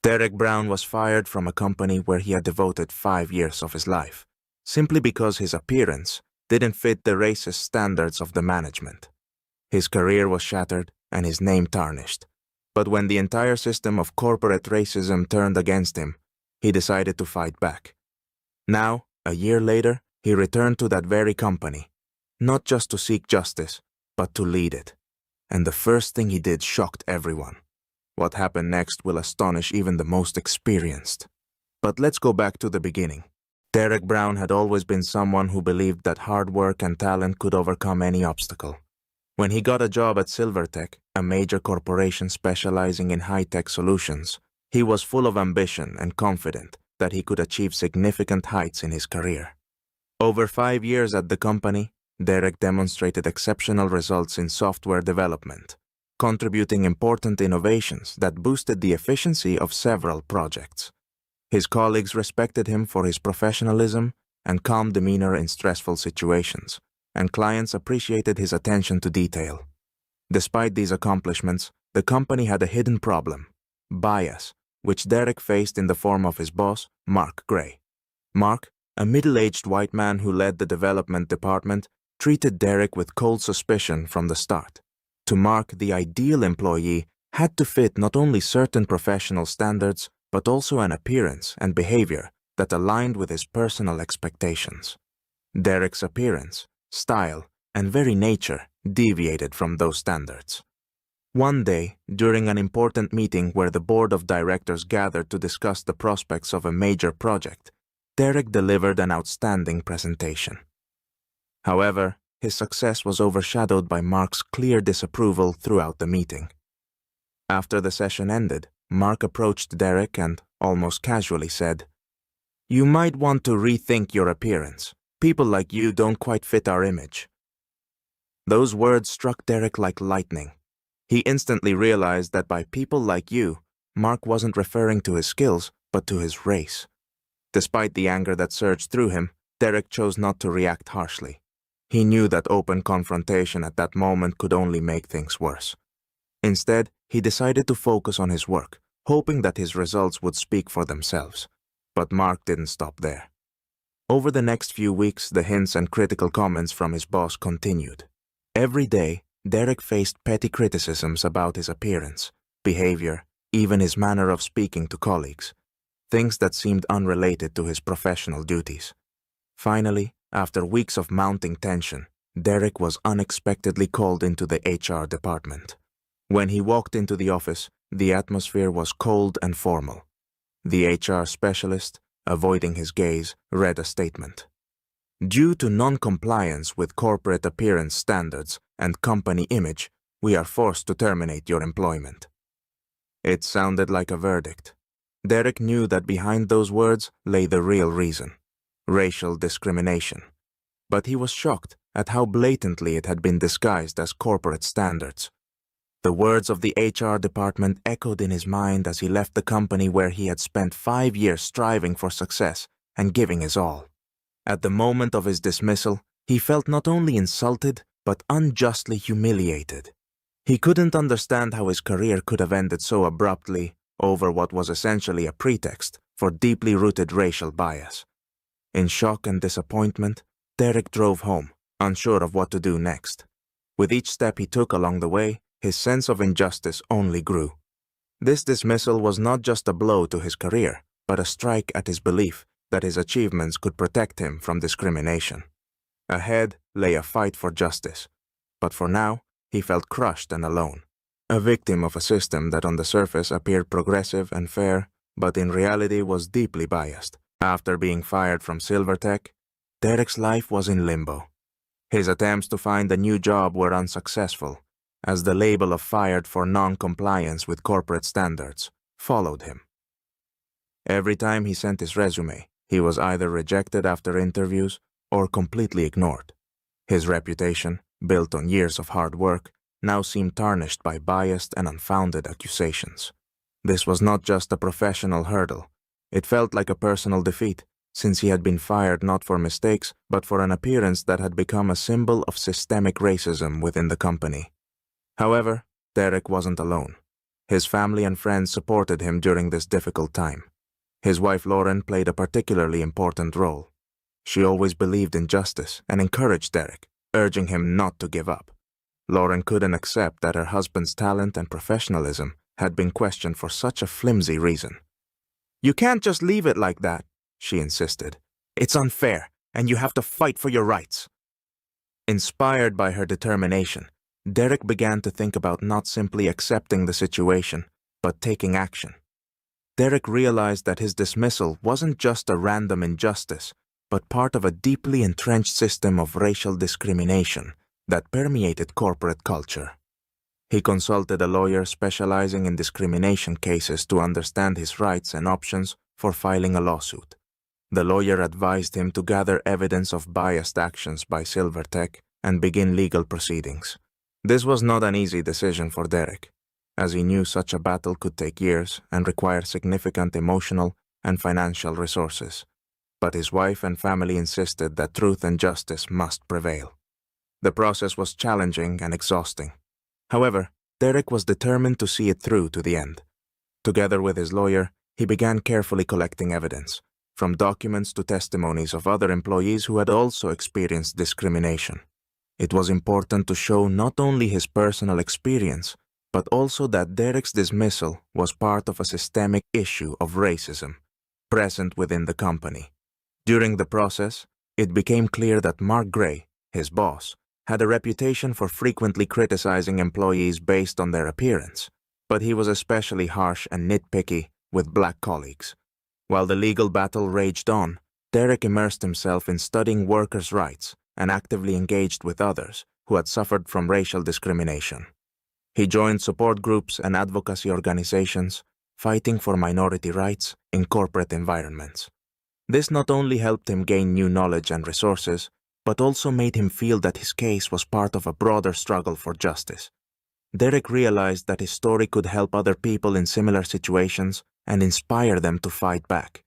Derek Brown was fired from a company where he had devoted 5 years of his life, simply because his appearance didn't fit the racist standards of the management. His career was shattered and his name tarnished. But when the entire system of corporate racism turned against him, he decided to fight back. Now, a year later, he returned to that very company, not just to seek justice, but to lead it. And the first thing he did shocked everyone. What happened next will astonish even the most experienced. But let's go back to the beginning. Derek Brown had always been someone who believed that hard work and talent could overcome any obstacle. When he got a job at Silvertech, a major corporation specializing in high-tech solutions, he was full of ambition and confident that he could achieve significant heights in his career. Over 5 years at the company, Derek demonstrated exceptional results in software development, contributing important innovations that boosted the efficiency of several projects. His colleagues respected him for his professionalism and calm demeanor in stressful situations, and clients appreciated his attention to detail. Despite these accomplishments, the company had a hidden problem: bias, which Derek faced in the form of his boss, Mark Gray. Mark, a middle-aged white man who led the development department, treated Derek with cold suspicion from the start. To Mark, the ideal employee had to fit not only certain professional standards, but also an appearance and behavior that aligned with his personal expectations. Derek's appearance, style, and very nature deviated from those standards. One day, during an important meeting where the board of directors gathered to discuss the prospects of a major project, Derek delivered an outstanding presentation. However, his success was overshadowed by Mark's clear disapproval throughout the meeting. After the session ended, Mark approached Derek and, almost casually, said, "You might want to rethink your appearance. People like you don't quite fit our image." Those words struck Derek like lightning. He instantly realized that by people like you, Mark wasn't referring to his skills, but to his race. Despite the anger that surged through him, Derek chose not to react harshly. He knew that open confrontation at that moment could only make things worse. Instead, he decided to focus on his work, hoping that his results would speak for themselves. But Mark didn't stop there. Over the next few weeks, the hints and critical comments from his boss continued. Every day, Derek faced petty criticisms about his appearance, behavior, even his manner of speaking to colleagues, things that seemed unrelated to his professional duties. Finally, after weeks of mounting tension, Derek was unexpectedly called into the HR department. When he walked into the office, the atmosphere was cold and formal. The HR specialist, avoiding his gaze, read a statement. "Due to non-compliance with corporate appearance standards and company image, we are forced to terminate your employment." It sounded like a verdict. Derek knew that behind those words lay the real reason: racial discrimination. But he was shocked at how blatantly it had been disguised as corporate standards. The words of the HR department echoed in his mind as he left the company where he had spent 5 years striving for success and giving his all. At the moment of his dismissal, he felt not only insulted, but unjustly humiliated. He couldn't understand how his career could have ended so abruptly over what was essentially a pretext for deeply rooted racial bias. In shock and disappointment, Derek drove home, unsure of what to do next. With each step he took along the way, his sense of injustice only grew. This dismissal was not just a blow to his career, but a strike at his belief that his achievements could protect him from discrimination. Ahead lay a fight for justice, but for now, he felt crushed and alone. A victim of a system that on the surface appeared progressive and fair, but in reality was deeply biased. After being fired from Silvertech, Derek's life was in limbo. His attempts to find a new job were unsuccessful, as the label of fired for non-compliance with corporate standards followed him. Every time he sent his resume, he was either rejected after interviews or completely ignored. His reputation, built on years of hard work, now seemed tarnished by biased and unfounded accusations. This was not just a professional hurdle. It felt like a personal defeat, since he had been fired not for mistakes, but for an appearance that had become a symbol of systemic racism within the company. However, Derek wasn't alone. His family and friends supported him during this difficult time. His wife Lauren played a particularly important role. She always believed in justice and encouraged Derek, urging him not to give up. Lauren couldn't accept that her husband's talent and professionalism had been questioned for such a flimsy reason. "You can't just leave it like that," she insisted. "It's unfair, and you have to fight for your rights." Inspired by her determination, Derek began to think about not simply accepting the situation, but taking action. Derek realized that his dismissal wasn't just a random injustice, but part of a deeply entrenched system of racial discrimination that permeated corporate culture. He consulted a lawyer specializing in discrimination cases to understand his rights and options for filing a lawsuit. The lawyer advised him to gather evidence of biased actions by Silvertech and begin legal proceedings. This was not an easy decision for Derek, as he knew such a battle could take years and require significant emotional and financial resources. But his wife and family insisted that truth and justice must prevail. The process was challenging and exhausting. However, Derek was determined to see it through to the end. Together with his lawyer, he began carefully collecting evidence, from documents to testimonies of other employees who had also experienced discrimination. It was important to show not only his personal experience, but also that Derek's dismissal was part of a systemic issue of racism present within the company. During the process, it became clear that Mark Gray, his boss, had a reputation for frequently criticizing employees based on their appearance, but he was especially harsh and nitpicky with black colleagues. While the legal battle raged on, Derek immersed himself in studying workers' rights and actively engaged with others who had suffered from racial discrimination. He joined support groups and advocacy organizations, fighting for minority rights in corporate environments. This not only helped him gain new knowledge and resources, but also made him feel that his case was part of a broader struggle for justice. Derek realized that his story could help other people in similar situations and inspire them to fight back.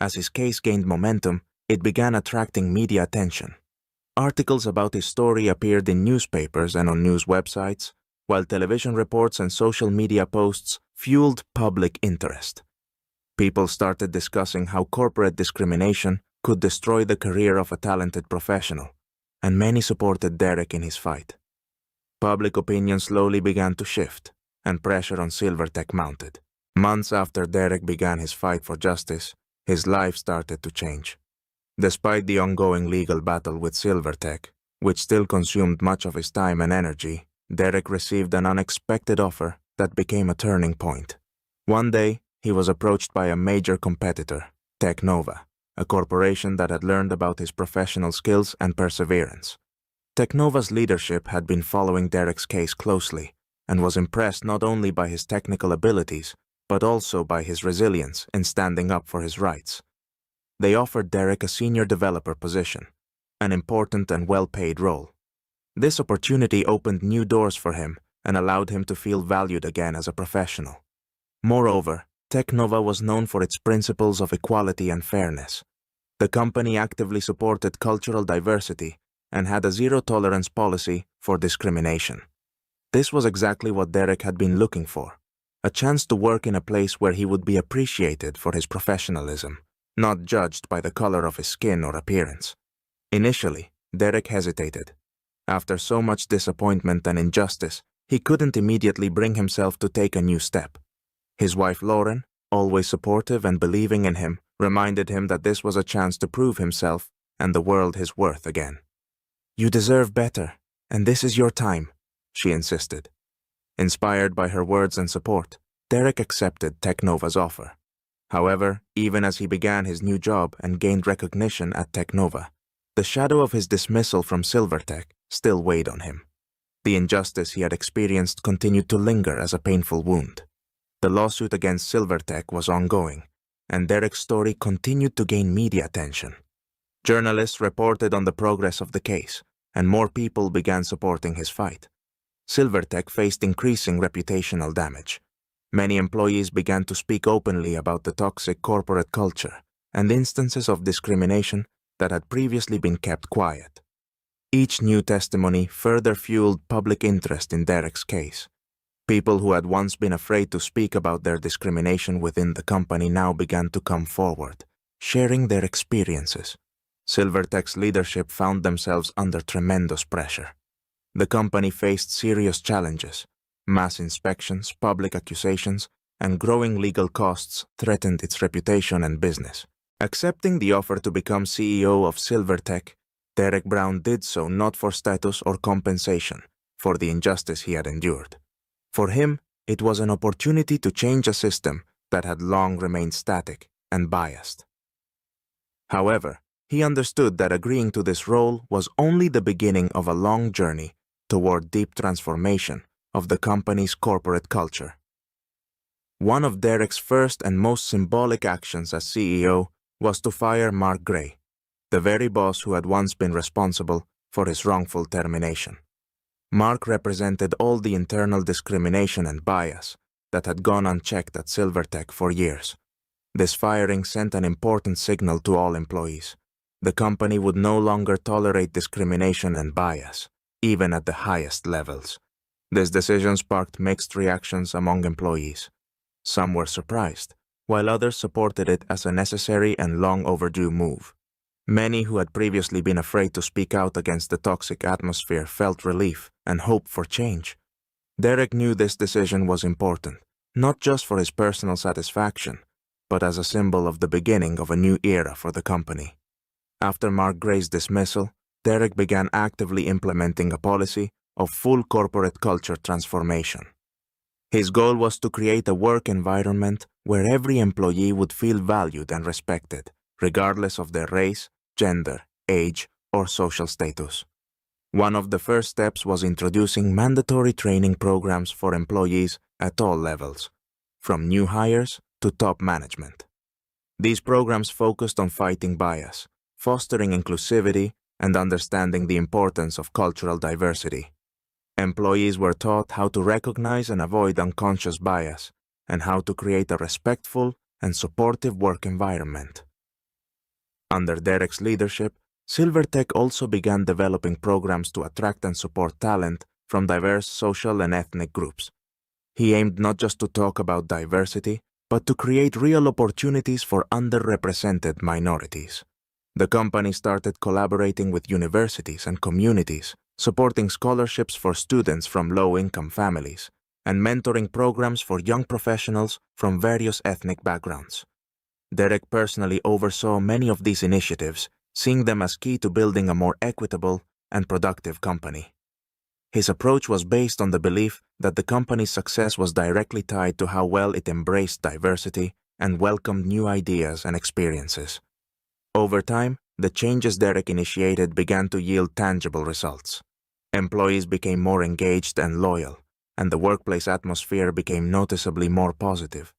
As his case gained momentum, it began attracting media attention. Articles about his story appeared in newspapers and on news websites, while television reports and social media posts fueled public interest. People started discussing how corporate discrimination could destroy the career of a talented professional, and many supported Derek in his fight. Public opinion slowly began to shift, and pressure on Silvertech mounted. Months after Derek began his fight for justice, his life started to change. Despite the ongoing legal battle with Silvertech, which still consumed much of his time and energy, Derek received an unexpected offer that became a turning point. One day, he was approached by a major competitor, Technova, a corporation that had learned about his professional skills and perseverance. Technova's leadership had been following Derek's case closely and was impressed not only by his technical abilities, but also by his resilience in standing up for his rights. They offered Derek a senior developer position, an important and well-paid role. This opportunity opened new doors for him and allowed him to feel valued again as a professional. Moreover, Technova was known for its principles of equality and fairness. The company actively supported cultural diversity and had a zero-tolerance policy for discrimination. This was exactly what Derek had been looking for, a chance to work in a place where he would be appreciated for his professionalism, not judged by the color of his skin or appearance. Initially, Derek hesitated. After so much disappointment and injustice, he couldn't immediately bring himself to take a new step. His wife Lauren, always supportive and believing in him, reminded him that this was a chance to prove himself and the world his worth again. "You deserve better, and this is your time," she insisted. Inspired by her words and support, Derek accepted Technova's offer. However, even as he began his new job and gained recognition at Technova, the shadow of his dismissal from Silvertech still weighed on him. The injustice he had experienced continued to linger as a painful wound. The lawsuit against Silvertech was ongoing, and Derek's story continued to gain media attention. Journalists reported on the progress of the case, and more people began supporting his fight. Silvertech faced increasing reputational damage. Many employees began to speak openly about the toxic corporate culture and instances of discrimination that had previously been kept quiet. Each new testimony further fueled public interest in Derek's case. People who had once been afraid to speak about their discrimination within the company now began to come forward, sharing their experiences. Silvertech's leadership found themselves under tremendous pressure. The company faced serious challenges. Mass inspections, public accusations, and growing legal costs threatened its reputation and business. Accepting the offer to become CEO of Silvertech, Derek Brown did so not for status or compensation for the injustice he had endured. For him, it was an opportunity to change a system that had long remained static and biased. However, he understood that agreeing to this role was only the beginning of a long journey toward deep transformation of the company's corporate culture. One of Derek's first and most symbolic actions as CEO was to fire Mark Gray, the very boss who had once been responsible for his wrongful termination. Mark represented all the internal discrimination and bias that had gone unchecked at Silvertech for years. This firing sent an important signal to all employees. The company would no longer tolerate discrimination and bias, even at the highest levels. This decision sparked mixed reactions among employees. Some were surprised, while others supported it as a necessary and long overdue move. Many who had previously been afraid to speak out against the toxic atmosphere felt relief and hope for change. Derek knew this decision was important, not just for his personal satisfaction, but as a symbol of the beginning of a new era for the company. After Mark Gray's dismissal, Derek began actively implementing a policy of full corporate culture transformation. His goal was to create a work environment where every employee would feel valued and respected, regardless of their race, gender, age, or social status. One of the first steps was introducing mandatory training programs for employees at all levels, from new hires to top management. These programs focused on fighting bias, fostering inclusivity, and understanding the importance of cultural diversity. Employees were taught how to recognize and avoid unconscious bias, and how to create a respectful and supportive work environment. Under Derek's leadership, Silvertech also began developing programs to attract and support talent from diverse social and ethnic groups. He aimed not just to talk about diversity, but to create real opportunities for underrepresented minorities. The company started collaborating with universities and communities, supporting scholarships for students from low-income families, and mentoring programs for young professionals from various ethnic backgrounds. Derek personally oversaw many of these initiatives, seeing them as key to building a more equitable and productive company. His approach was based on the belief that the company's success was directly tied to how well it embraced diversity and welcomed new ideas and experiences. Over time, the changes Derek initiated began to yield tangible results. Employees became more engaged and loyal, and the workplace atmosphere became noticeably more positive.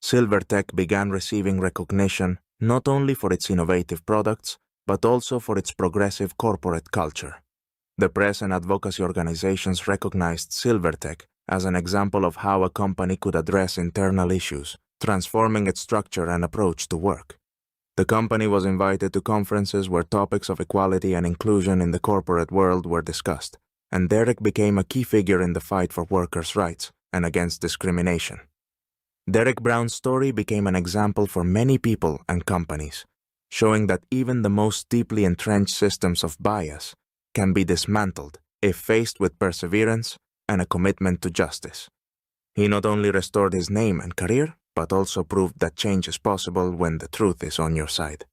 Silvertech began receiving recognition not only for its innovative products, but also for its progressive corporate culture. The press and advocacy organizations recognized Silvertech as an example of how a company could address internal issues, transforming its structure and approach to work. The company was invited to conferences where topics of equality and inclusion in the corporate world were discussed, and Derek became a key figure in the fight for workers' rights and against discrimination. Derek Brown's story became an example for many people and companies, showing that even the most deeply entrenched systems of bias can be dismantled if faced with perseverance and a commitment to justice. He not only restored his name and career, but also proved that change is possible when the truth is on your side.